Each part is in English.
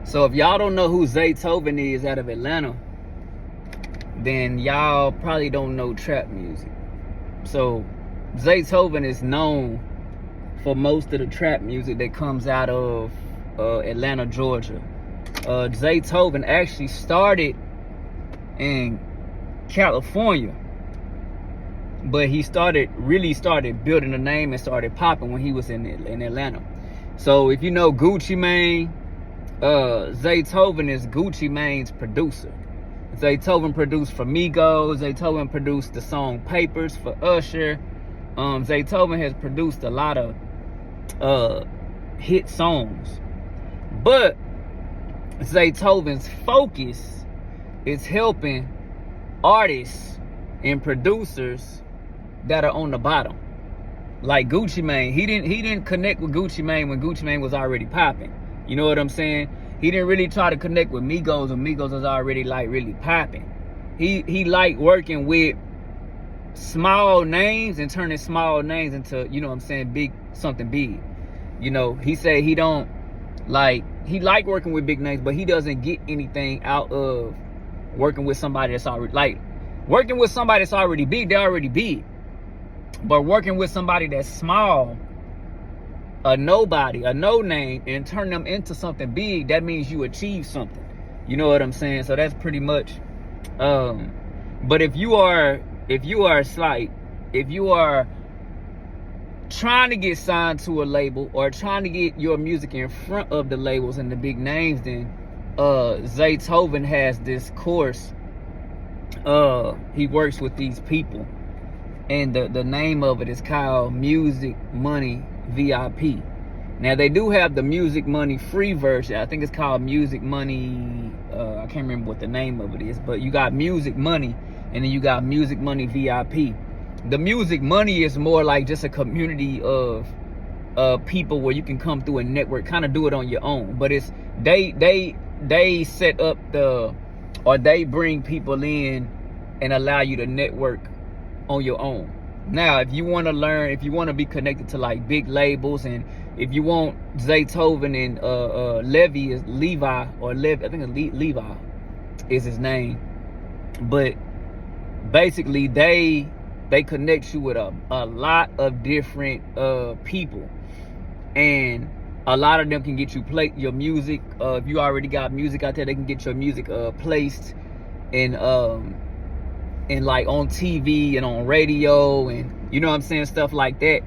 So if y'all don't know who Zaytoven is out of Atlanta, then y'all probably don't know trap music. So Zaytoven is known for most of the trap music that comes out of Atlanta, Georgia. Zaytoven actually started in California, but he really started building a name and started popping when he was in Atlanta. So if you know Gucci Mane, Zaytoven is Gucci Mane's producer. Zaytoven produced for Migos. Zaytoven produced the song Papers for Usher. Zaytoven has produced a lot of hit songs. But Zaytoven's focus is helping artists and producers that are on the bottom. Like Gucci Mane. He didn't connect with Gucci Mane when Gucci Mane was already popping. You know what I'm saying? He didn't really try to connect with Migos when Migos was already like really popping. He liked working with small names and turning small names into, you know what I'm saying, something big. You know, he said he don't like, he liked working with big names, but he doesn't get anything out of working with somebody that's already, like, working with somebody that's already big, they're already big. But working with somebody that's small, a nobody, a no name, and turn them into something big, that means you achieve something. You know what I'm saying? So that's pretty much, but if you are trying to get signed to a label or trying to get your music in front of the labels and the big names, then Zaytoven has this course. He works with these people, and the name of it is called Music Money VIP. Now they do have the Music Money free version. I think it's called Music Money, I can't remember what the name of it is, but you got Music Money and then you got Music Money VIP. The Music Money is more like just a community of people where you can come through and network, kind of do it on your own. But it's they set up they bring people in and allow you to network on your own. Now, if you want to learn, if you want to be connected to like big labels, and if you want Zaytoven and Levi, I think it's Levi is his name, but basically they connect you with a lot of different people, and a lot of them can get you play your music. If you already got music out there, they can get your music placed in like on TV and on radio, and you know what I'm saying, stuff like that.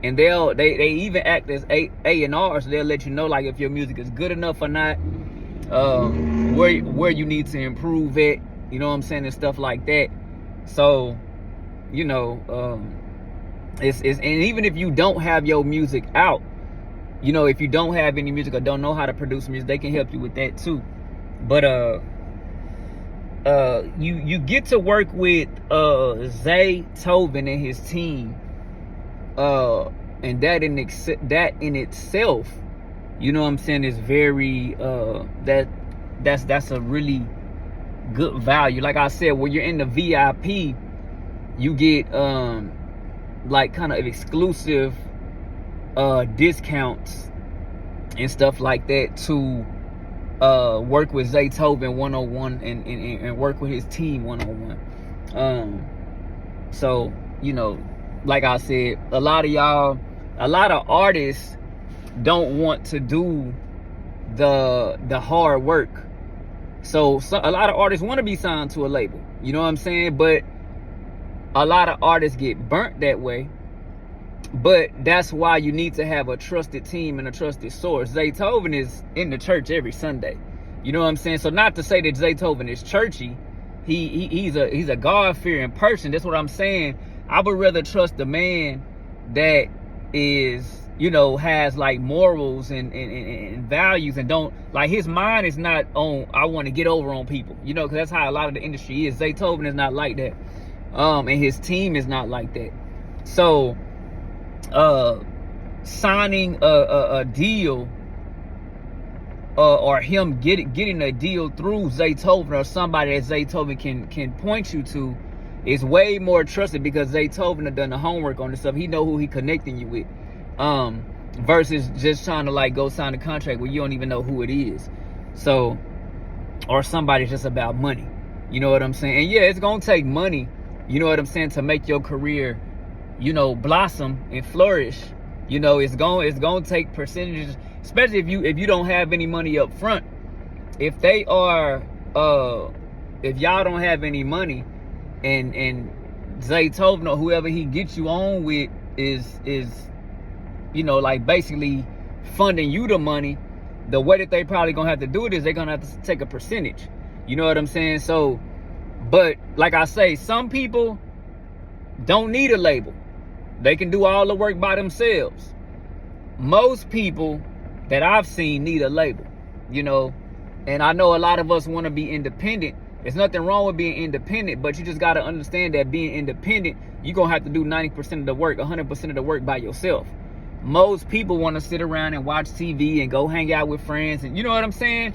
And they even act as A&R, so they'll let you know like if your music is good enough or not, where you need to improve it, you know what I'm saying, and stuff like that. So, you know, it's and even if you don't have your music out, you know, if you don't have any music or don't know how to produce music, they can help you with that too. But you get to work with Zaytoven and his team, and that in itself, you know what I'm saying, is very that's a really good value. Like I said, when you're in the VIP, you get like kind of exclusive discounts and stuff like that to work with Zaytoven 101 and work with his team 101. So, you know, like I said, a lot of artists don't want to do the hard work. So a lot of artists want to be signed to a label, you know what I'm saying? But a lot of artists get burnt that way. But that's why you need to have a trusted team and a trusted source. Zaytoven is in the church every Sunday. You know what I'm saying? So not to say that Zaytoven is churchy. He's a God-fearing person. That's what I'm saying. I would rather trust the man that is, you know, has like morals and values, and don't, like, his mind is not on, I want to get over on people, you know, because that's how a lot of the industry is. Zaytoven is not like that. And his team is not like that. So signing a deal or him getting a deal through Zaytoven or somebody that Zaytoven can point you to is way more trusted, because Zaytoven have done the homework on this stuff. He know who he connecting you with, versus just trying to like go sign a contract where you don't even know who it is. So, or somebody's just about money. You know what I'm saying? And yeah, it's gonna take money, you know what I'm saying, to make your career, you know, blossom and flourish. You know, it's gonna take percentages, especially if you don't have any money up front. If they are if y'all don't have any money, and Zaytoven or whoever he gets you on with is you know, like basically funding you the money, the way that they probably gonna have to do it is they're gonna have to take a percentage. You know what I'm saying? So, but like I say, some people don't need a label. They can do all the work by themselves. Most people that I've seen need a label, you know, and I know a lot of us want to be independent. There's nothing wrong with being independent, but you just got to understand that being independent, you're going to have to do 90% of the work, 100% of the work by yourself. Most people want to sit around and watch TV and go hang out with friends. And you know what I'm saying?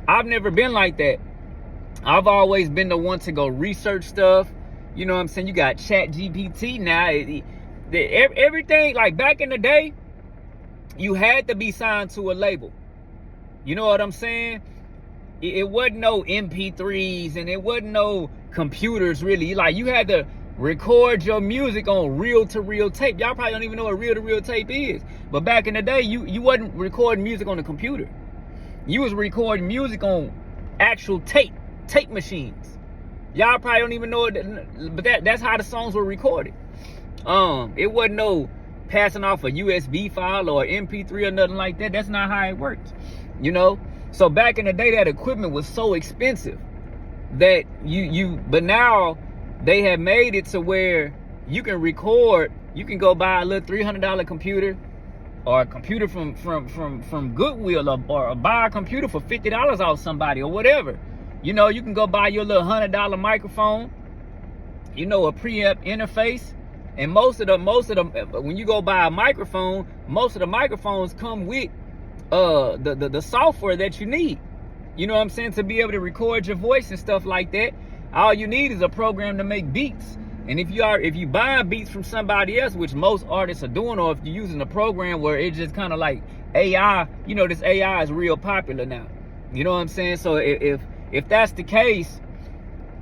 I've never been like that. I've always been the one to go research stuff. You know what I'm saying? You got Chat GPT now. Everything, like back in the day, you had to be signed to a label. You know what I'm saying? It wasn't no MP3s and it wasn't no computers really. Like, you had to record your music on reel-to-reel tape. Y'all probably don't even know what reel-to-reel tape is. But back in the day, you wasn't recording music on the computer. You was recording music on actual tape machines. Y'all probably don't even know it, but that's how the songs were recorded. It wasn't no passing off a USB file or MP3 or nothing like that. That's not how it worked, you know? So back in the day, that equipment was so expensive that but now they have made it to where you can record, you can go buy a little $300 computer or a computer from Goodwill, or buy a computer for $50 off somebody or whatever. You know, you can go buy your little $100 microphone, you know, a preamp interface. And most of them, when you go buy a microphone, most of the microphones come with the software that you need. You know what I'm saying? To be able to record your voice and stuff like that. All you need is a program to make beats. And if you buy beats from somebody else, which most artists are doing, or if you're using a program where it's just kind of like AI, you know, this AI is real popular now. You know what I'm saying? So if that's the case,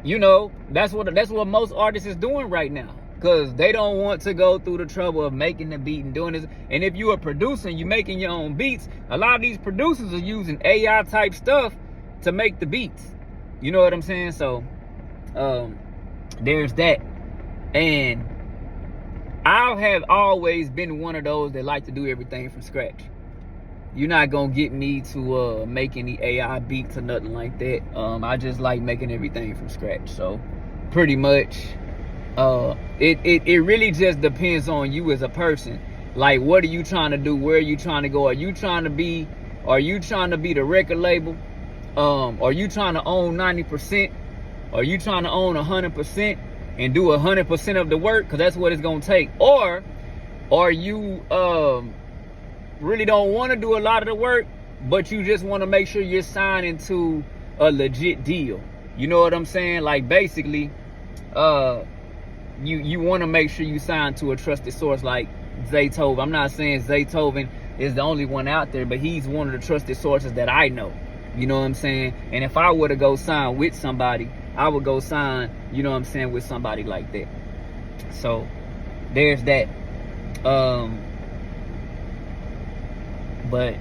you know, that's what most artists is doing right now. Because they don't want to go through the trouble of making the beat and doing this. And if you're a producer and you're making your own beats, a lot of these producers are using AI type stuff to make the beats. You know what I'm saying? So there's that. And I have always been one of those that like to do everything from scratch. You're not gonna get me to make any AI beats or nothing like that. I just like making everything from scratch. So pretty much it really just depends on you as a person. Like, what are you trying to do? Where are you trying to go? Are you trying to be the record label? Are you trying to own 90%? Are you trying to own 100% and do 100% of the work? Because that's what it's gonna take. Or are you really don't want to do a lot of the work, but you just want to make sure you're signing to a legit deal? You know what I'm saying? Like, basically, you want to make sure you sign to a trusted source like Zaytoven. I'm not saying Zaytoven is the only one out there, but he's one of the trusted sources that I know. You know what I'm saying? And if I were to go sign with somebody, I would go sign, you know what I'm saying, with somebody like that. So there's that. But